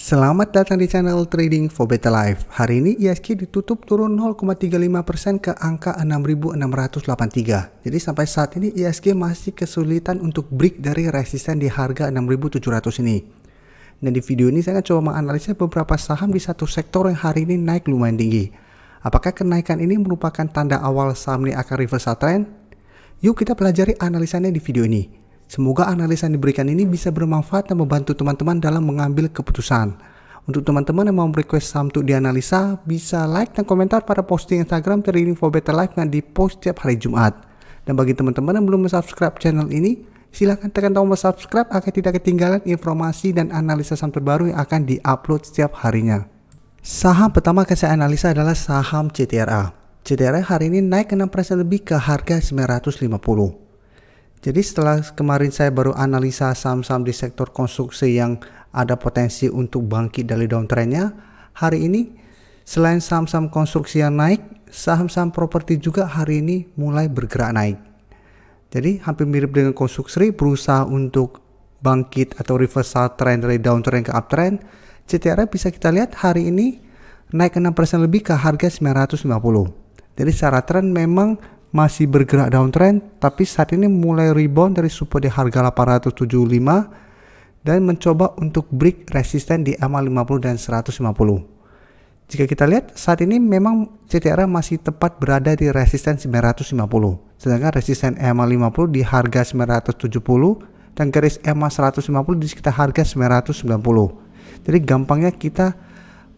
Selamat datang di channel Trading for Better Life. Hari ini IHSG ditutup turun 0,35% ke angka 6.683. Jadi sampai saat ini IHSG masih kesulitan untuk break dari resisten di harga 6.700 ini. Dan di video ini saya akan coba menganalisa beberapa saham di satu sektor yang hari ini naik lumayan tinggi. Apakah kenaikan ini merupakan tanda awal saham ini akan reversal trend? Yuk kita pelajari analisanya di video ini. Semoga analisa yang diberikan ini bisa bermanfaat dan membantu teman-teman dalam mengambil keputusan. Untuk teman-teman yang mau request saham untuk dianalisa, bisa like dan komentar pada posting Instagram Trading for Better Life yang di-post setiap hari Jumat. Dan bagi teman-teman yang belum subscribe channel ini, silahkan tekan tombol subscribe agar tidak ketinggalan informasi dan analisa saham terbaru yang akan di-upload setiap harinya. Saham pertama yang saya analisa adalah saham CTRA. CTRA hari ini naik 6% lebih ke harga 950. Jadi setelah kemarin saya baru analisa saham-saham di sektor konstruksi yang ada potensi untuk bangkit dari downtrendnya, hari ini selain saham-saham konstruksi yang naik, saham-saham properti juga hari ini mulai bergerak naik. Jadi hampir mirip dengan konstruksi berusaha untuk bangkit atau reversal trend dari downtrend ke uptrend. CTRA bisa kita lihat hari ini naik 6% lebih ke harga 950. Jadi secara tren memang masih bergerak downtrend, tapi saat ini mulai rebound dari support di harga 875 dan mencoba untuk break resisten di EMA 50 dan 150. Jika kita lihat saat ini memang CTRA masih tepat berada di resisten 950, sedangkan resisten EMA 50 di harga 970 dan garis EMA 150 di sekitar harga 990. Jadi gampangnya kita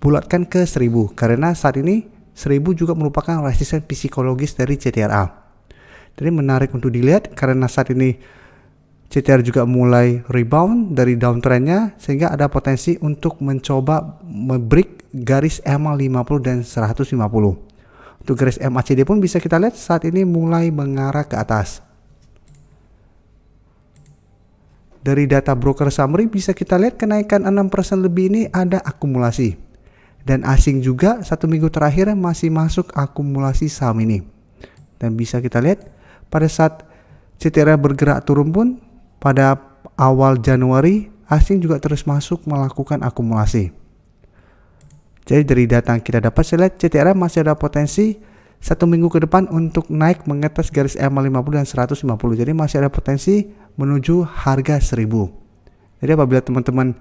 bulatkan ke 1000 karena saat ini 1000 juga merupakan resisten psikologis dari CTRA. Jadi menarik untuk dilihat karena saat ini CTRA juga mulai rebound dari downtrendnya sehingga ada potensi untuk mencoba membreak garis EMA 50 dan 150. Untuk garis MACD pun bisa kita lihat saat ini mulai mengarah ke atas. Dari data broker summary bisa kita lihat kenaikan 6% lebih ini ada akumulasi. Dan asing juga satu minggu terakhir masih masuk akumulasi saham ini. Dan bisa kita lihat pada saat CTRA bergerak turun pun pada awal Januari asing juga terus masuk melakukan akumulasi. Jadi dari data yang kita dapat saya lihat CTRA masih ada potensi satu minggu ke depan untuk naik mengetes garis EMA 50 dan 150. Jadi masih ada potensi menuju harga 1000. Jadi apabila teman-teman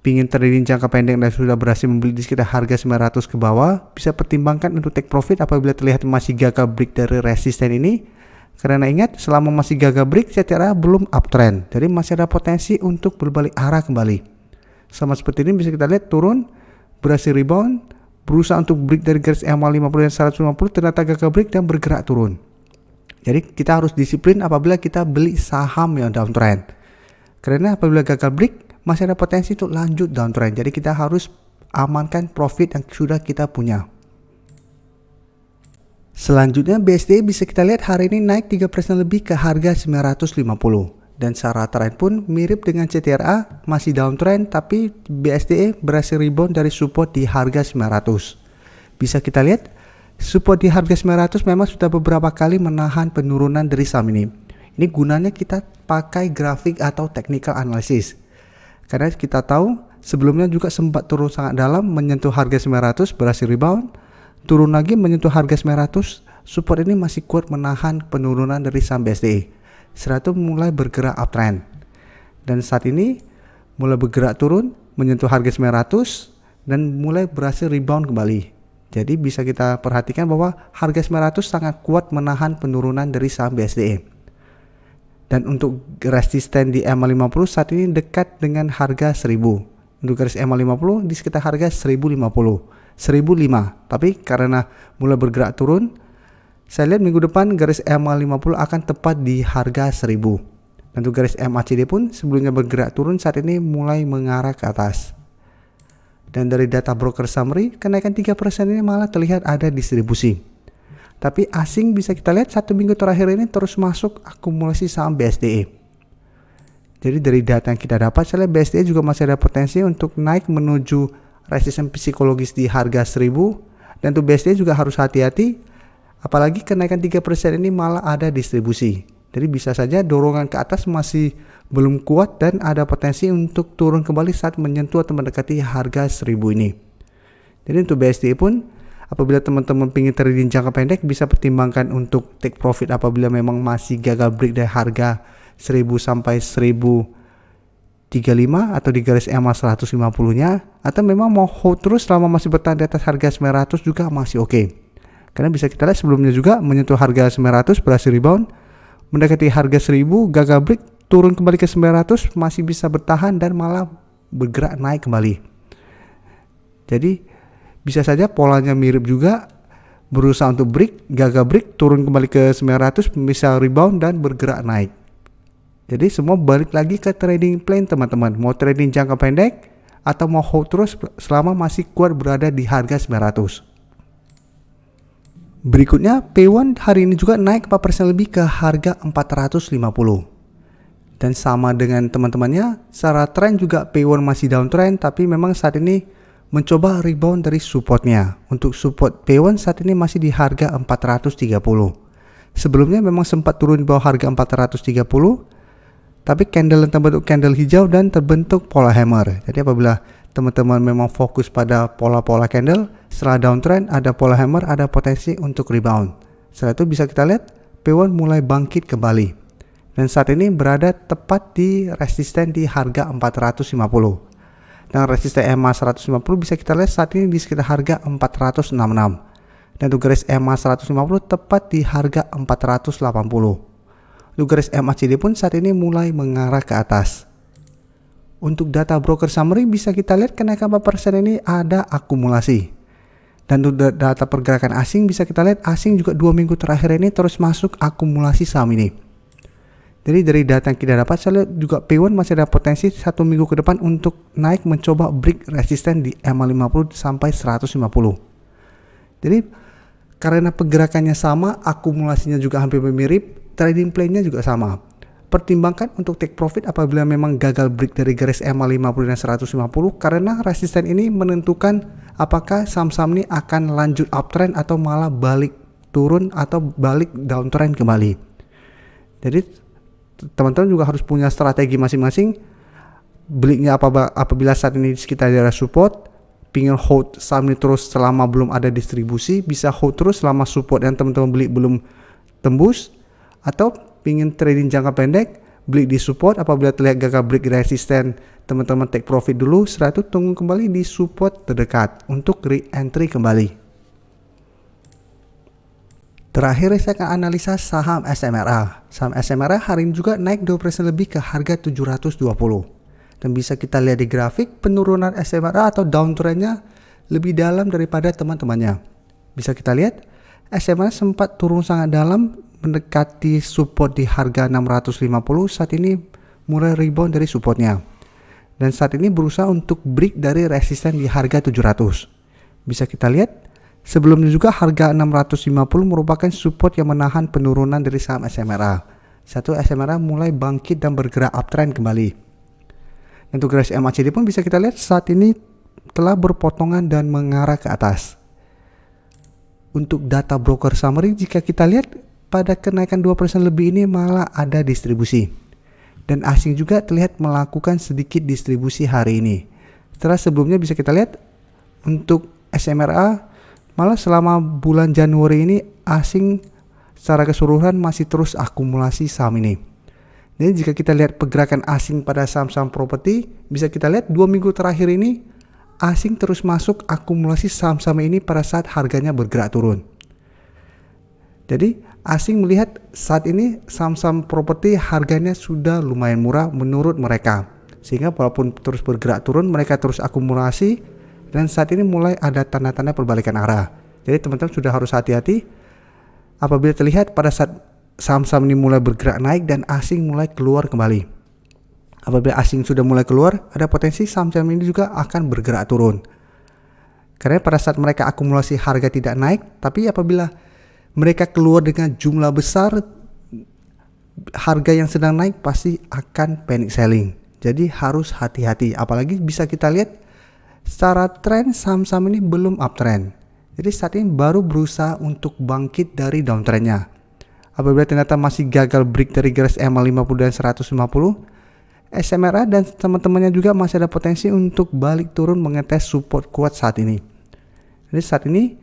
ingin trading jangka pendek dan sudah berhasil membeli di sekitar harga 900 ke bawah, bisa pertimbangkan untuk take profit apabila terlihat masih gagal break dari resisten ini. Karena ingat, selama masih gagal break, CTRA belum uptrend. Jadi masih ada potensi untuk berbalik arah kembali. Sama seperti ini bisa kita lihat turun, berhasil rebound, berusaha untuk break dari garis EMA 50 dan 150, ternyata gagal break dan bergerak turun. Jadi kita harus disiplin apabila kita beli saham yang downtrend. Karena apabila gagal break, masih ada potensi untuk lanjut downtrend. Jadi kita harus amankan profit yang sudah kita punya. Selanjutnya BSD bisa kita lihat hari ini naik 3% lebih ke harga 950. Dan secara trend pun mirip dengan CTRA, masih downtrend tapi BSD berhasil rebound dari support di harga 900. Bisa kita lihat support di harga 900 memang sudah beberapa kali menahan penurunan dari saham ini. Ini gunanya kita pakai grafik atau technical analysis. Karena kita tahu sebelumnya juga sempat turun sangat dalam menyentuh harga 900 berhasil rebound, turun lagi menyentuh harga 900, support ini masih kuat menahan penurunan dari saham BSD. Setelah itu mulai bergerak uptrend. Dan saat ini mulai bergerak turun menyentuh harga 900 dan mulai berhasil rebound kembali. Jadi bisa kita perhatikan bahwa harga 900 sangat kuat menahan penurunan dari saham BSD. Dan untuk resisten di EMA 50 saat ini dekat dengan harga 1000. Untuk garis EMA 50 di sekitar harga 1050, 1005. Tapi karena mulai bergerak turun, saya lihat minggu depan garis EMA 50 akan tepat di harga 1000. Dan untuk garis MACD pun sebelumnya bergerak turun saat ini mulai mengarah ke atas. Dan dari data broker summary, kenaikan 3% ini malah terlihat ada distribusi. Tapi asing bisa kita lihat satu minggu terakhir ini terus masuk akumulasi saham BSDE. Jadi dari data yang kita dapat, saya lihat BSDE juga masih ada potensi untuk naik menuju resisten psikologis di harga 1000. Dan untuk BSDE juga harus hati-hati, apalagi kenaikan 3% ini malah ada distribusi. Jadi bisa saja dorongan ke atas masih belum kuat dan ada potensi untuk turun kembali saat menyentuh atau mendekati harga 1000 ini. Jadi untuk BSD pun apabila teman-teman ingin trading jangka pendek bisa pertimbangkan untuk take profit apabila memang masih gagal break dari harga 1000 sampai 1035 atau di garis EMA 150-nya, atau memang mau hold terus selama masih bertahan di atas harga 900 juga masih oke. Karena bisa kita lihat sebelumnya juga menyentuh harga 900 berhasil rebound, mendekati harga 1000 gagal break, turun kembali ke 900 masih bisa bertahan dan malah bergerak naik kembali. Jadi bisa saja polanya mirip juga, berusaha untuk break, gagal break, turun kembali ke 900, bisa rebound dan bergerak naik. Jadi semua balik lagi ke trading plan teman-teman. Mau trading jangka pendek atau mau hold terus selama masih kuat berada di harga 900. Berikutnya P1 hari ini juga naik 4% lebih ke harga 450. Dan sama dengan teman-temannya, secara tren juga P1 masih downtrend, tapi memang saat ini mencoba rebound dari supportnya. Untuk support P1 saat ini masih di harga 430. Sebelumnya memang sempat turun di bawah harga 430, tapi candle yang terbentuk candle hijau dan terbentuk pola hammer. Jadi apabila teman-teman memang fokus pada pola-pola candle, setelah downtrend ada pola hammer, ada potensi untuk rebound. Setelah itu bisa kita lihat P1 mulai bangkit kembali. Dan saat ini berada tepat di resisten di harga 450. Dan resisten EMA 150 bisa kita lihat saat ini di sekitar harga 466. Dan untuk garis EMA 150 tepat di harga 480. Untuk garis MACD pun saat ini mulai mengarah ke atas. Untuk data broker summary bisa kita lihat kenaikan 4% ini ada akumulasi. Dan untuk data pergerakan asing bisa kita lihat asing juga 2 minggu terakhir ini terus masuk akumulasi saham ini. Jadi dari data yang kita dapat saya lihat juga P1 masih ada potensi 1 minggu ke depan untuk naik mencoba break resisten di MA50 sampai 150. Jadi karena pergerakannya sama, akumulasinya juga hampir mirip, trading plan-nya juga sama. Pertimbangkan untuk take profit apabila memang gagal break dari garis MA50 dan 150 karena resisten ini menentukan apakah saham-saham ini akan lanjut uptrend atau malah balik turun atau balik downtrend kembali. Jadi teman-teman juga harus punya strategi masing-masing. Belinya apabila saat ini sekitar daerah support, pingin hold saham ini terus selama belum ada distribusi, bisa hold terus selama support yang teman-teman beli belum tembus, atau pingin trading jangka pendek, beli di support apabila terlihat gagal break resisten, teman-teman take profit dulu, setelah itu tunggu kembali di support terdekat untuk re-entry kembali. Terakhir saya akan analisa saham SMRA. Saham SMRA hari ini juga naik 2% lebih ke harga 720. Dan bisa kita lihat di grafik penurunan SMRA atau downtrendnya lebih dalam daripada teman-temannya. Bisa kita lihat SMRA sempat turun sangat dalam mendekati support di harga 650, saat ini mulai rebound dari supportnya. Dan saat ini berusaha untuk break dari resisten di harga 700. Bisa kita lihat sebelumnya juga harga 650 merupakan support yang menahan penurunan dari saham SMRA. Satu SMRA mulai bangkit dan bergerak uptrend kembali. Untuk garis MACD pun bisa kita lihat saat ini telah berpotongan dan mengarah ke atas. Untuk data broker summary jika kita lihat pada kenaikan 2% lebih ini malah ada distribusi. Dan asing juga terlihat melakukan sedikit distribusi hari ini. Setelah sebelumnya bisa kita lihat untuk SMRA malah selama bulan Januari ini asing secara keseluruhan masih terus akumulasi saham ini. Jadi jika kita lihat pergerakan asing pada saham-saham properti, bisa kita lihat 2 minggu terakhir ini asing terus masuk akumulasi saham-saham ini pada saat harganya bergerak turun. Jadi asing melihat saat ini saham-saham properti harganya sudah lumayan murah menurut mereka. Sehingga walaupun terus bergerak turun, mereka terus akumulasi dan saat ini mulai ada tanda-tanda perbalikan arah. Jadi teman-teman sudah harus hati-hati apabila terlihat pada saat saham-saham ini mulai bergerak naik dan asing mulai keluar kembali. Apabila asing sudah mulai keluar, ada potensi saham-saham ini juga akan bergerak turun. Karena pada saat mereka akumulasi harga tidak naik, tapi apabila mereka keluar dengan jumlah besar, harga yang sedang naik pasti akan panic selling. Jadi harus hati-hati. Apalagi bisa kita lihat secara tren saham-saham ini belum uptrend. Jadi saat ini baru berusaha untuk bangkit dari downtrendnya. Apabila ternyata masih gagal break dari garis EMA 50 dan 150, SMRA dan teman-temannya juga masih ada potensi untuk balik turun mengetes support kuat saat ini. Jadi saat ini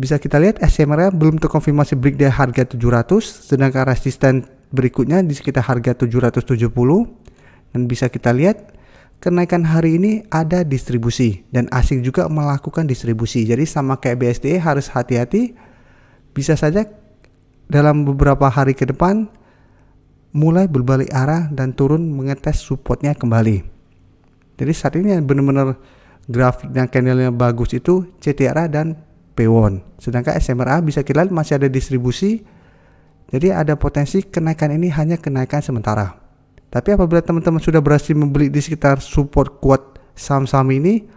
bisa kita lihat SMRA belum terkonfirmasi break dari harga 700, sedangkan resisten berikutnya di sekitar harga 770. Dan bisa kita lihat kenaikan hari ini ada distribusi dan asing juga melakukan distribusi. Jadi sama kayak BSDE harus hati-hati, bisa saja dalam beberapa hari ke depan mulai berbalik arah dan turun mengetes supportnya kembali. Jadi saat ini yang benar-benar grafik dan candlenya bagus itu CTRA dan P1. Sedangkan SMRA bisa kita lihat masih ada distribusi. Jadi ada potensi kenaikan ini hanya kenaikan sementara. Tapi apabila teman-teman sudah berhasil membeli di sekitar support kuat saham-saham ini,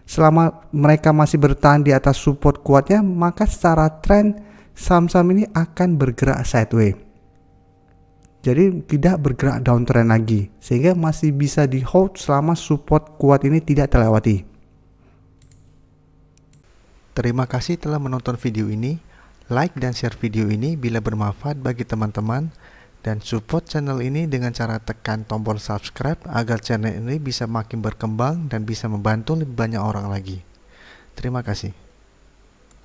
selama mereka masih bertahan di atas support kuatnya, maka secara tren saham-saham ini akan bergerak sideways. Jadi tidak bergerak downtrend lagi, sehingga masih bisa di hold selama support kuat ini tidak terlewati. Terima kasih telah menonton video ini. Like dan share video ini bila bermanfaat bagi teman-teman, dan support channel ini dengan cara tekan tombol subscribe agar channel ini bisa makin berkembang dan bisa membantu lebih banyak orang lagi. Terima kasih.